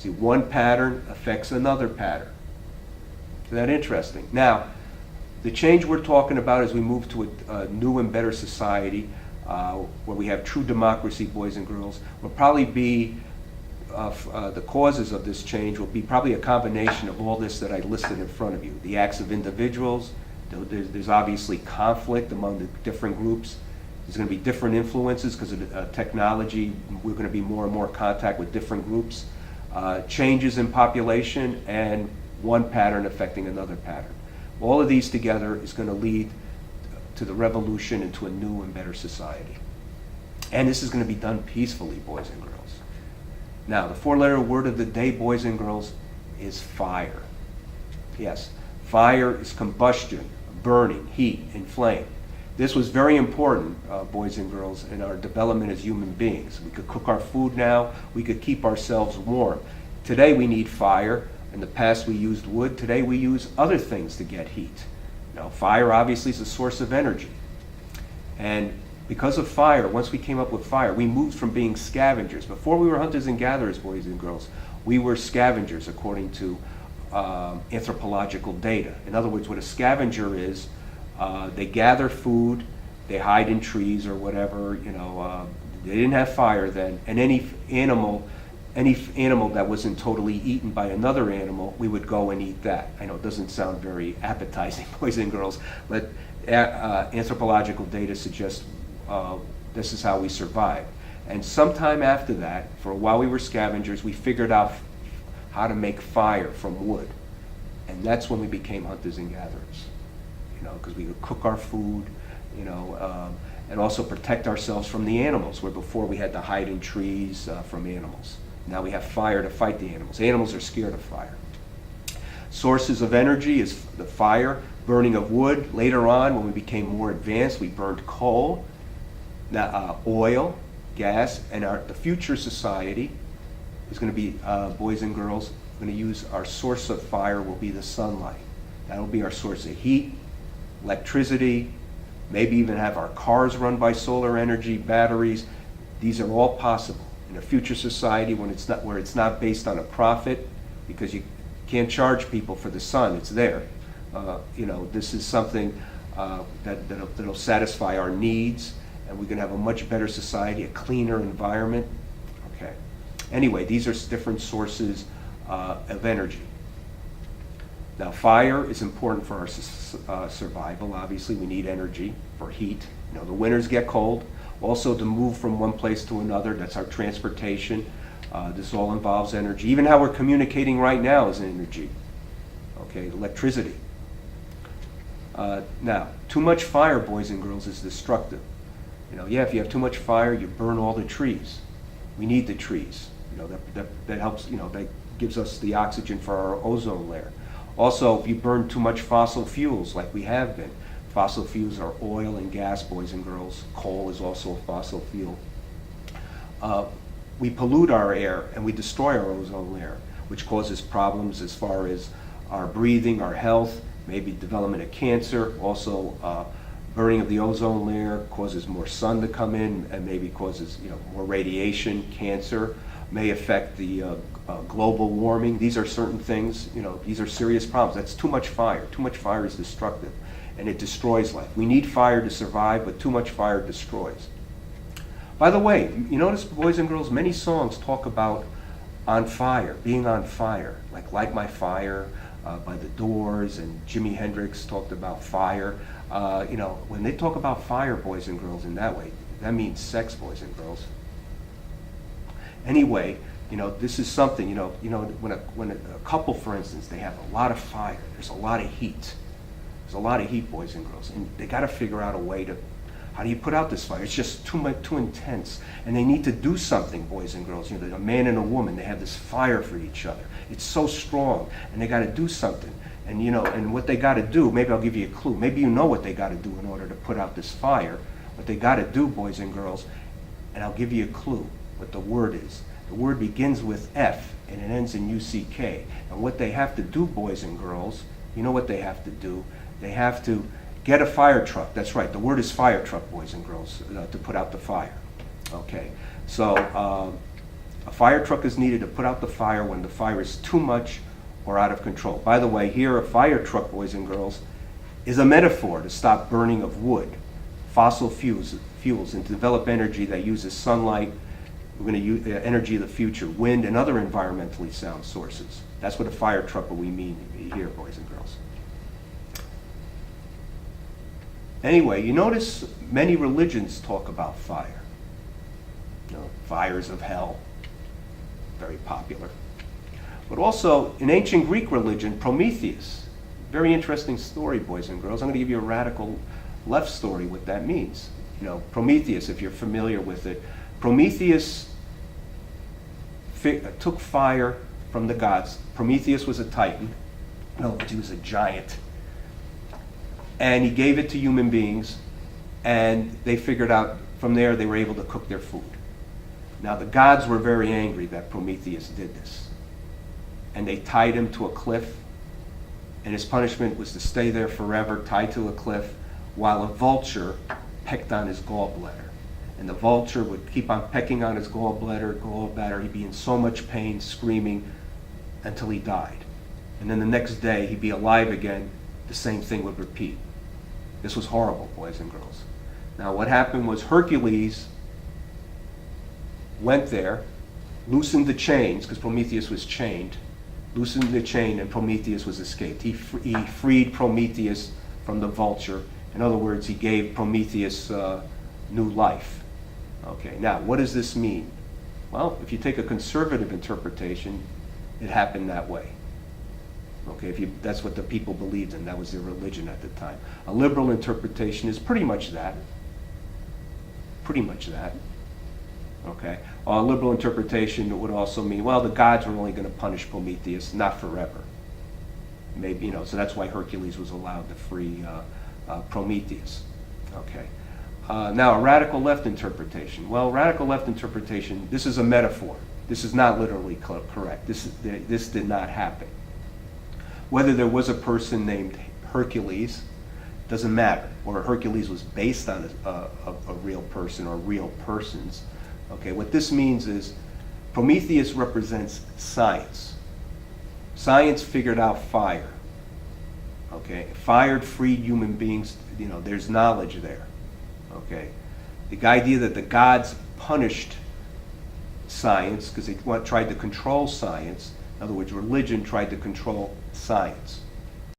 See, one pattern affects another pattern. Isn't that interesting? Now, the change we're talking about as we move to a new and better society, where we have true democracy, boys and girls, will probably be, the causes of this change will be probably a combination of all this that I listed in front of you. The acts of individuals, there's obviously conflict among the different groups. There's going to be different influences because of technology. We're going to be more and more contact with different groups. Changes in population and one pattern affecting another pattern. All of these together is going to lead to the revolution into a new and better society. And this is going to be done peacefully, boys and girls. Now, the four-letter word of the day, boys and girls, is fire. Yes, fire is combustion, burning, heat, and flame. This was very important, boys and girls, in our development as human beings. We could cook our food now. We could keep ourselves warm. Today we need fire. In the past we used wood. Today we use other things to get heat. Now, fire obviously is a source of energy. And because of fire, once we came up with fire, we moved from being scavengers. Before we were hunters and gatherers, boys and girls, we were scavengers according to anthropological data. In other words, what a scavenger is, they gather food, they hide in trees or whatever, they didn't have fire then, and any animal that wasn't totally eaten by another animal, we would go and eat that. I know it doesn't sound very appetizing, boys and girls, but anthropological data suggests this is how we survived. And sometime after that, for a while we were scavengers, we figured out how to make fire from wood. And that's when we became hunters and gatherers, because we would cook our food, and also protect ourselves from the animals, where before we had to hide in trees from animals. Now we have fire to fight the animals. Animals are scared of fire. Sources of energy is the fire, burning of wood. Later on, when we became more advanced, we burned coal, oil, gas, and the future society is going to be, boys and girls, going to use our source of fire will be the sunlight. That will be our source of heat, electricity, maybe even have our cars run by solar energy, batteries. These are all possible in a future society where it's not based on a profit, because you can't charge people for the sun. It's there. This is something that'll satisfy our needs, and we're going to have a much better society, a cleaner environment. Okay. Anyway, these are different sources of energy. Now, fire is important for our survival. Obviously, we need energy for heat. The winters get cold. Also, to move from one place to another, that's our transportation. This all involves energy. Even how we're communicating right now is energy. Okay, electricity. Now, too much fire, boys and girls, is destructive. If you have too much fire, you burn all the trees. We need the trees. That helps. That gives us the oxygen for our ozone layer. Also, if you burn too much fossil fuels, like we have been, fossil fuels are oil and gas, boys and girls. Coal is also a fossil fuel. We pollute our air and we destroy our ozone layer, which causes problems as far as our breathing, our health, maybe development of cancer. Also, burning of the ozone layer causes more sun to come in and maybe causes more radiation, cancer, may affect the global warming. These are certain things, these are serious problems. That's too much fire. Too much fire is destructive, and it destroys life. We need fire to survive, but too much fire destroys. By the way, you notice, boys and girls, many songs talk about on fire, being on fire, like Light My Fire by The Doors, and Jimi Hendrix talked about fire. When they talk about fire, boys and girls, in that way, that means sex, boys and girls. Anyway, this is something, when a couple, for instance, they have a lot of fire, there's a lot of heat. There's a lot of heat, boys and girls, and they got to figure out a way to, how do you put out this fire? It's just too intense, and they need to do something, boys and girls. A man and a woman, they have this fire for each other. It's so strong, and they got to do something. And and what they got to do, maybe I'll give you a clue. Maybe you know what they got to do in order to put out this fire. What they got to do, boys and girls, and I'll give you a clue what the word is. The word begins with F, and it ends in UCK. And what they have to do, boys and girls, you know what they have to do? They have to get a fire truck. That's right, the word is fire truck, boys and girls, to put out the fire. Okay, so A fire truck is needed to put out the fire when the fire is too much or out of control. By the way, here a fire truck, boys and girls, is a metaphor to stop burning of wood, fossil fuels, and to develop energy that uses sunlight. We're going to use energy of the future, wind, and other environmentally sound sources. That's what a fire truck we mean here, boys and girls. Anyway, you notice many religions talk about fire. You know, fires of hell, very popular. But also, in ancient Greek religion, Prometheus, very interesting story, boys and girls. I'm going to give you a radical left story, what that means. You know, Prometheus, if you're familiar with it. Prometheus took fire from the gods. Prometheus was a titan. No, he was a giant. And he gave it to human beings, and they figured out from there they were able to cook their food. Now the gods were very angry that Prometheus did this. And they tied him to a cliff, and his punishment was to stay there forever, tied to a cliff, while a vulture pecked on his gallbladder. And the vulture would keep on pecking on his gallbladder. He'd be in so much pain, screaming, until he died. And then the next day, he'd be alive again. The same thing would repeat. This was horrible, boys and girls. Now, what happened was Hercules went there, loosened the chains, because Prometheus was chained, loosened the chain, and Prometheus was escaped. He freed Prometheus from the vulture. In other words, he gave Prometheus new life. Okay, now, what does this mean? Well, if you take a conservative interpretation, it happened that way. Okay, that's what the people believed in. That was their religion at the time. A liberal interpretation is pretty much that. Pretty much that. Okay. A liberal interpretation would also mean, well, the gods were only going to punish Prometheus, not forever. Maybe, you know, so that's why Hercules was allowed to free Prometheus. Okay. Now, a radical left interpretation. Well, radical left interpretation, this is a metaphor. This is not literally correct. This did not happen. Whether there was a person named Hercules, doesn't matter. Or Hercules was based on a real person or real persons. Okay, what this means is Prometheus represents science. Science figured out fire. Okay, fire freed human beings. You know, there's knowledge there. Okay, the idea that the gods punished science because they tried to control science. In other words, religion tried to control science.